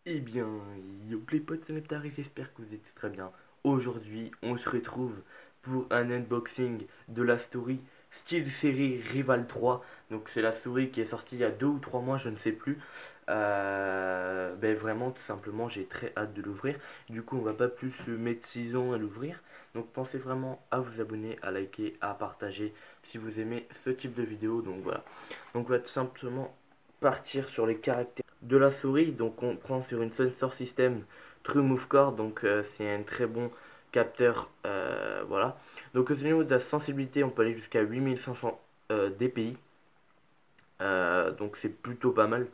Eh bien, yo les potes, c'est Neptar et j'espère que vous êtes très bien. Aujourd'hui, on se retrouve pour un unboxing de la souris SteelSeries Rival 3. Donc c'est la souris qui est sortie il y a 2 ou 3 mois, je ne sais plus. Ben vraiment, tout simplement, j'ai très hâte de l'ouvrir. Du coup, on va pas plus se mettre 6 ans à l'ouvrir. Donc pensez vraiment à vous abonner, à liker, à partager si vous aimez ce type de vidéo. Donc voilà. Donc on va tout simplement partir sur les caractères de la souris. Donc on prend sur une Sensor System TrueMove Core, donc c'est un très bon capteur, voilà. Donc au niveau de la sensibilité, on peut aller jusqu'à 8500 dpi, donc c'est plutôt pas mal.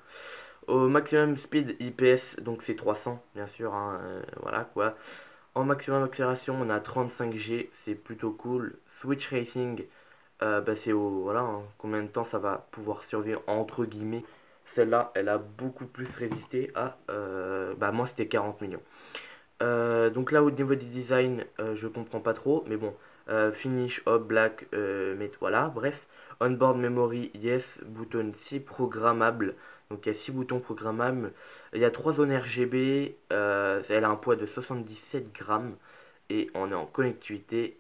Au maximum speed IPS, donc c'est 300 bien sûr, hein, voilà quoi. En maximum accélération, on a 35G, c'est plutôt cool. Switch Racing, bah, c'est au voilà, hein, combien de temps ça va pouvoir survivre entre guillemets. Celle-là, elle a beaucoup plus résisté à, bah moi c'était 40 millions. Donc là au niveau des designs, je comprends pas trop, mais bon, finish, hop, black, mais voilà, bref. Onboard memory, yes, bouton 6 programmable, donc il y a 6 boutons programmables. Il y a 3 zones RGB, elle a un poids de 77 grammes et on est en connectivité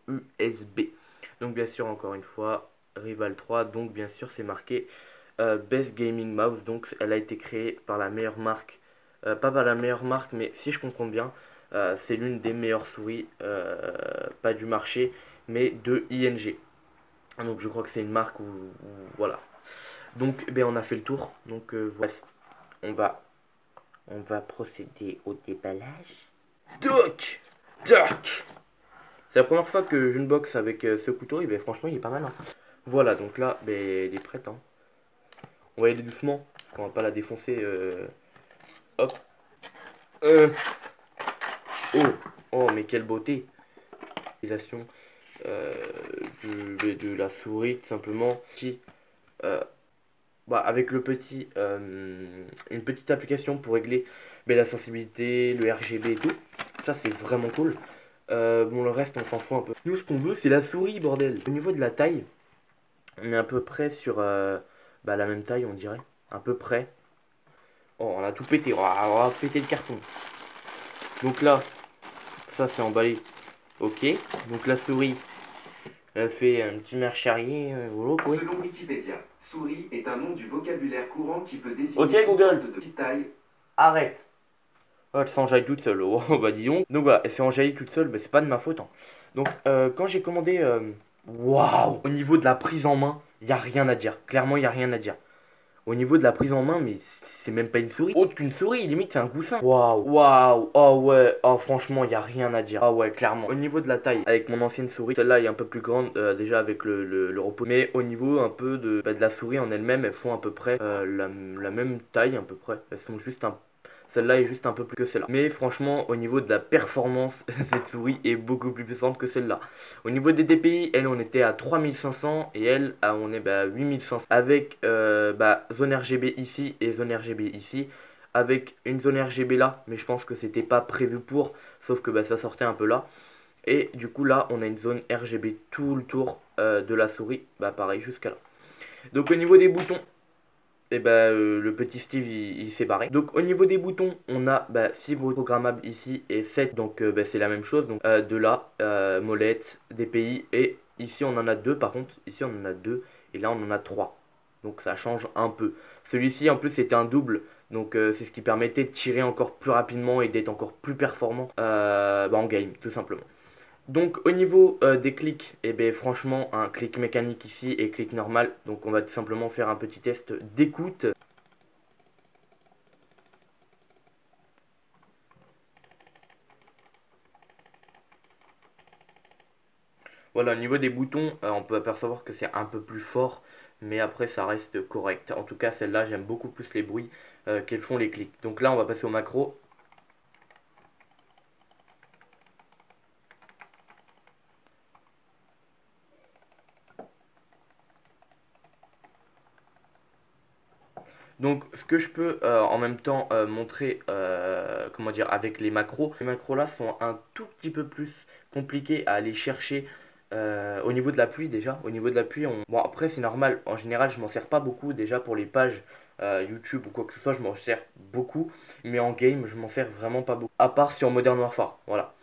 USB. Donc bien sûr, encore une fois, Rival 3, donc bien sûr c'est marqué Best Gaming Mouse, donc elle a été créée par la meilleure marque, pas par la meilleure marque, mais si je comprends bien, c'est l'une des meilleures souris, pas du marché, mais de ING. Donc je crois que c'est une marque voilà. Donc ben, on a fait le tour, donc bref, on va, on va procéder au déballage. Doc Doc. C'est la première fois que je boxe avec ce couteau, et ben, franchement il est pas mal, hein. Voilà, donc là, ben, elle est prête, hein. On va y aller doucement, parce qu'on va pas la défoncer. Hop. Euh, oh, oh, mais quelle beauté. L'utilisation euh, de la souris, tout simplement, qui, euh, bah, avec une petite application pour régler la sensibilité, le RGB et tout. Ça, c'est vraiment cool. Bon, le reste, on s'en fout un peu. Nous, ce qu'on veut, c'est la souris, bordel. Au niveau de la taille, on est à peu près sur bah, la même taille, on dirait. À peu près. Oh, on a tout pété. On va péter le carton. Donc là, ça, c'est emballé. Ok. Donc la souris, elle fait un petit marche-arrière. Voilà, quoi. Selon Wikipédia, souris est un nom du vocabulaire courant qui peut Ok, désigner toutes sortes Google, de petites tailles. arrête. Oh, elle s'enjaille toute seule. Oh, bah dis donc. Donc voilà, elle s'est enjaillée toute seule. Bah, c'est pas de ma faute, hein. Donc, quand j'ai commandé. Waouh! Au niveau de la prise en main, il n'y a rien à dire. Clairement, il n'y a rien à dire. Au niveau de la prise en main, mais c'est même pas une souris. Autre qu'une souris, limite c'est un coussin. Waouh, waouh, oh ouais, oh franchement, il y a rien à dire. Ah ouais, clairement. Au niveau de la taille, avec mon ancienne souris, celle-là est un peu plus grande déjà avec le repos. Mais au niveau un peu de la souris en elle-même, elles font à peu près la même taille à peu près. Elles sont juste un Celle-là est juste un peu plus que celle-là. Mais franchement, au niveau de la performance, cette souris est beaucoup plus puissante que celle-là. Au niveau des DPI, elle, on était à 3500 et elle, on est à 8500. Avec zone RGB ici et zone RGB ici. Avec une zone RGB là, mais je pense que c'était pas prévu pour, sauf que ça sortait un peu là. Et du coup là, on a une zone RGB tout le tour de la souris, pareil jusqu'à là. Donc au niveau des boutons, et le petit Steve il s'est barré. Donc au niveau des boutons, on a 6 boutons programmables ici et 7, donc c'est la même chose. Donc de là, molette, DPI, et ici on en a 2 par contre, ici on en a 2 et là on en a 3. Donc ça change un peu. Celui-ci en plus c'était un double, donc c'est ce qui permettait de tirer encore plus rapidement et d'être encore plus performant en game tout simplement. Donc au niveau des clics, et bien franchement un clic mécanique ici et clic normal. Donc on va tout simplement faire un petit test d'écoute. Voilà, au niveau des boutons, on peut apercevoir que c'est un peu plus fort, mais après ça reste correct. En tout cas celle-là j'aime beaucoup plus les bruits qu'elles font les clics. Donc là on va passer au macro. Donc ce que je peux en même temps montrer, comment dire, avec les macros là sont un tout petit peu plus compliqués à aller chercher au niveau de l'appui déjà. Au niveau de l'appui, bon après c'est normal, en général je m'en sers pas beaucoup déjà pour les pages YouTube ou quoi que ce soit, je m'en sers beaucoup, mais en game, je m'en sers vraiment pas beaucoup, à part sur Modern Warfare, voilà.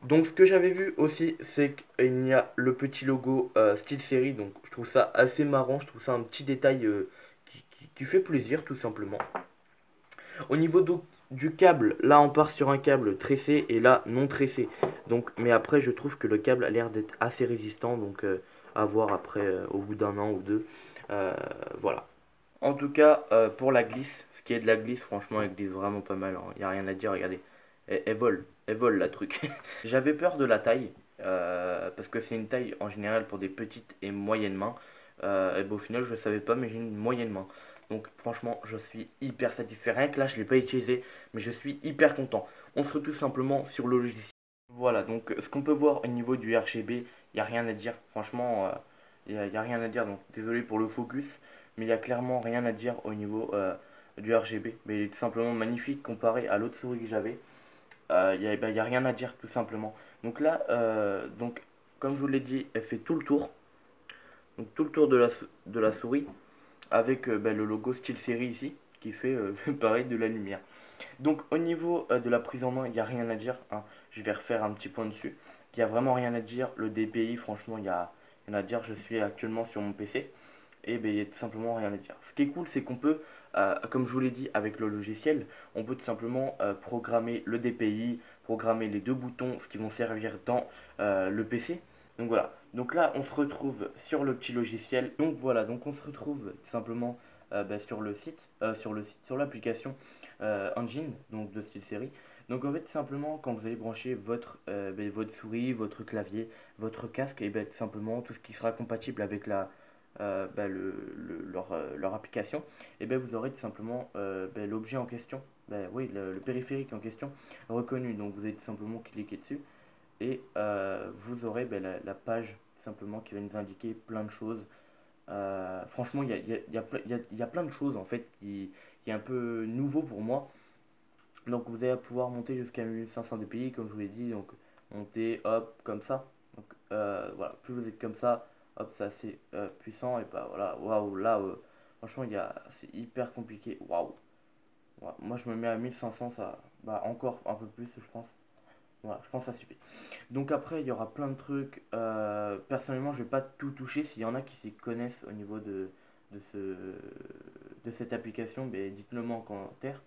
Donc ce que j'avais vu aussi, c'est qu'il y a le petit logo style série, donc je trouve ça assez marrant, je trouve ça un petit détail qui fait plaisir tout simplement. Au niveau du câble, là on part sur un câble tressé et là non tressé. Donc, mais après je trouve que le câble a l'air d'être assez résistant, donc à voir après au bout d'un an ou deux. Euh, voilà. En tout cas, pour la glisse, ce qui est de la glisse, franchement elle glisse vraiment pas mal, il n'y a rien à dire, regardez. Elle vole la truc. J'avais peur de la taille, parce que c'est une taille en général pour des petites et moyennes mains. Et bon, au final, je ne savais pas, mais j'ai une moyenne main. Donc franchement, je suis hyper satisfait. Rien que là, je ne l'ai pas utilisé, mais je suis hyper content. On se retrouve simplement sur le logiciel. Voilà, donc ce qu'on peut voir au niveau du RGB, il n'y a rien à dire. Franchement, y a rien à dire. Donc désolé pour le focus, mais il n'y a clairement rien à dire au niveau du RGB. Mais il est tout simplement magnifique comparé à l'autre souris que j'avais. Y a rien à dire tout simplement. Donc là, comme je vous l'ai dit, elle fait tout le tour. Donc tout le tour de la souris avec le logo style série ici qui fait pareil de la lumière. Donc au niveau de la prise en main, il n'y a rien à dire, hein. Je vais refaire un petit point dessus. Il n'y a vraiment rien à dire. Le DPI, franchement, il y a rien à dire. Je suis actuellement sur mon PC et ben, il n'y a tout simplement rien à dire. Ce qui est cool, c'est qu'on peut, comme je vous l'ai dit avec le logiciel, on peut tout simplement programmer le DPI, programmer les deux boutons, ce qui vont servir dans le PC. Donc voilà. Donc là, on se retrouve sur le petit logiciel. Donc voilà, donc on se retrouve tout simplement sur le site, sur l'application Engine, donc de style série. Donc en fait, simplement, quand vous allez brancher votre souris, votre clavier, votre casque, et tout simplement tout ce qui sera compatible avec leur application, et vous aurez tout simplement l'objet en question, oui, le périphérique en question reconnu. Donc vous allez tout simplement cliquer dessus et vous aurez la page tout simplement qui va nous indiquer plein de choses. Franchement, il y a plein de choses en fait qui est un peu nouveau pour moi. Donc vous allez pouvoir monter jusqu'à 1500 dpi comme je vous l'ai dit, donc monter hop comme ça. Donc voilà, plus vous êtes comme ça, hop c'est assez puissant et bah voilà, waouh là franchement c'est hyper compliqué, waouh. Ouais, moi je me mets à 1500, ça bah encore un peu plus je pense. Voilà, je pense que ça suffit. Donc après il y aura plein de trucs. Personnellement je vais pas tout toucher, s'il y en a qui s'y connaissent au niveau de, ce, de cette application, ben, dites-le moi en commentaire.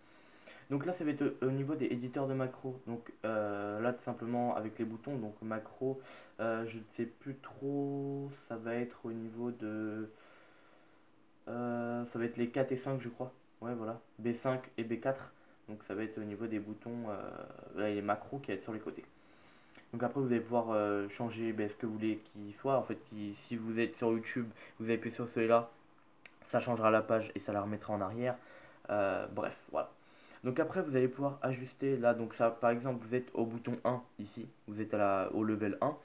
Donc là, ça va être au niveau des éditeurs de macro. Donc là, tout simplement avec les boutons, donc macro, je ne sais plus trop. Ça va être au niveau de. Ça va être les 4 et 5, je crois. Ouais, voilà. B5 et B4. Donc ça va être au niveau des boutons, là, les macros qui vont être sur les côtés. Donc après, vous allez pouvoir changer ce que vous voulez qu'il soit. En fait, si vous êtes sur YouTube, vous appuyez sur celui-là, ça changera la page et ça la remettra en arrière. Bref, voilà. Donc après vous allez pouvoir ajuster là, donc ça par exemple vous êtes au bouton 1 ici, vous êtes au level 1.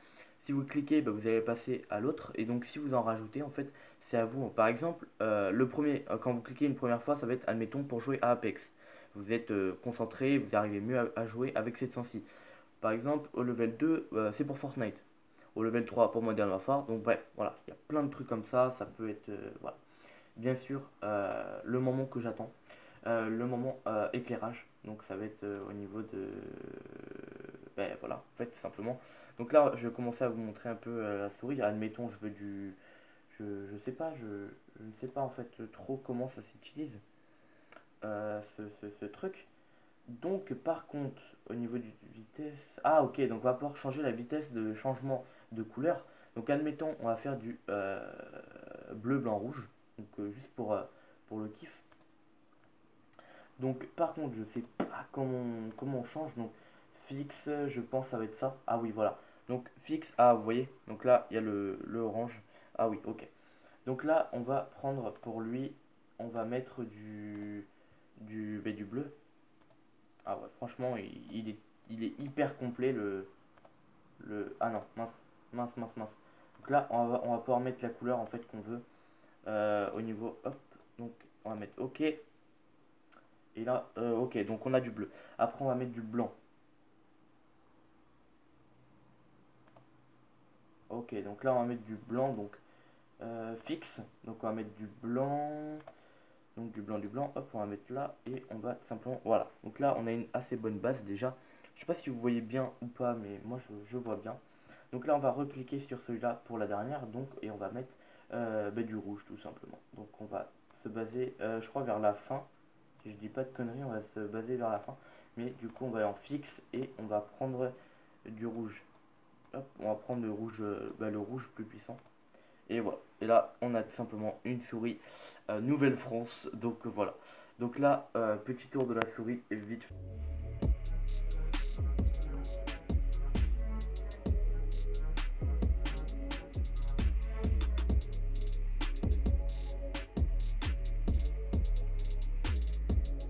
Si vous cliquez, vous allez passer à l'autre et donc si vous en rajoutez en fait c'est à vous. Par exemple le premier, quand vous cliquez une première fois ça va être admettons pour jouer à Apex. Vous êtes concentré, vous arrivez mieux à jouer avec cette sensi. Par exemple au level 2 c'est pour Fortnite. Au level 3 pour Modern Warfare. Donc bref, voilà, il y a plein de trucs comme ça peut être voilà. Bien sûr, le moment que j'attends, le moment éclairage. Donc ça va être au niveau de... voilà, en fait, simplement. Donc là, je vais commencer à vous montrer un peu la souris. Admettons, je veux du... Je sais pas, je ne sais pas en fait trop comment ça s'utilise, ce truc. Donc par contre, au niveau du vitesse... Ah ok, donc on va pouvoir changer la vitesse de changement de couleur. Donc admettons, on va faire du bleu, blanc, rouge. Donc juste pour le kiff. Donc par contre je sais pas comment on change. Donc fixe, je pense que ça va être ça. Ah oui voilà. Donc fixe, ah vous voyez. Donc là il y a le orange. Ah oui ok. Donc là on va prendre pour lui, on va mettre du bleu. Ah ouais franchement il est hyper complet ah non mince. Donc là on va pouvoir mettre la couleur en fait qu'on veut au niveau hop. Donc on va mettre ok. Et là, ok, donc on a du bleu. Après, on va mettre du blanc. Ok, donc là, on va mettre du blanc, donc fixe. Donc on va mettre du blanc. Donc du blanc, hop, on va mettre là et on va simplement, voilà. Donc là, on a une assez bonne base déjà. Je sais pas si vous voyez bien ou pas, mais moi je vois bien. Donc là, on va recliquer sur celui-là pour la dernière, donc, et on va mettre du rouge tout simplement. Donc on va se baser, je crois, vers la fin. Si je dis pas de conneries, on va se baser vers la fin. Mais du coup, on va aller en fixe et on va prendre du rouge. Hop, on va prendre le rouge plus puissant. Et voilà. Et là, on a tout simplement une souris Nouvelle-France. Donc voilà. Donc là, petit tour de la souris vite.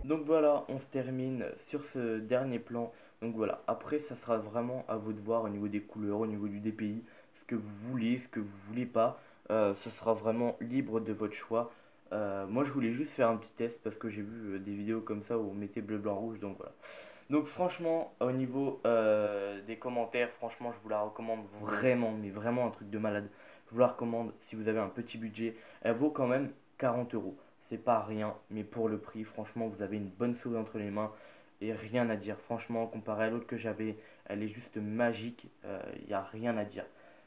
Donc voilà, on se termine sur ce dernier plan. Donc voilà, après ça sera vraiment à vous de voir au niveau des couleurs, au niveau du DPI, ce que vous voulez, ce que vous voulez pas. Ce sera vraiment libre de votre choix. Moi je voulais juste faire un petit test parce que j'ai vu des vidéos comme ça où on mettait bleu, blanc, rouge. Donc voilà. Donc franchement, au niveau des commentaires, franchement je vous la recommande vraiment, mais vraiment un truc de malade. Je vous la recommande si vous avez un petit budget. Elle vaut quand même 40 €. C'est pas rien, mais pour le prix, franchement, vous avez une bonne souris entre les mains et rien à dire. Franchement, comparé à l'autre que j'avais, elle est juste magique. Il n'y a rien à dire.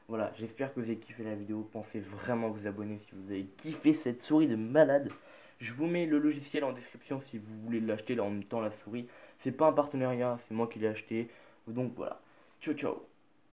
Voilà, j'espère que vous avez kiffé la vidéo. Pensez vraiment vous abonner si vous avez kiffé cette souris de malade. Je vous mets le logiciel en description si vous voulez l'acheter là en même temps la souris. C'est pas un partenariat, c'est moi qui l'ai acheté. Donc voilà. Ciao ciao.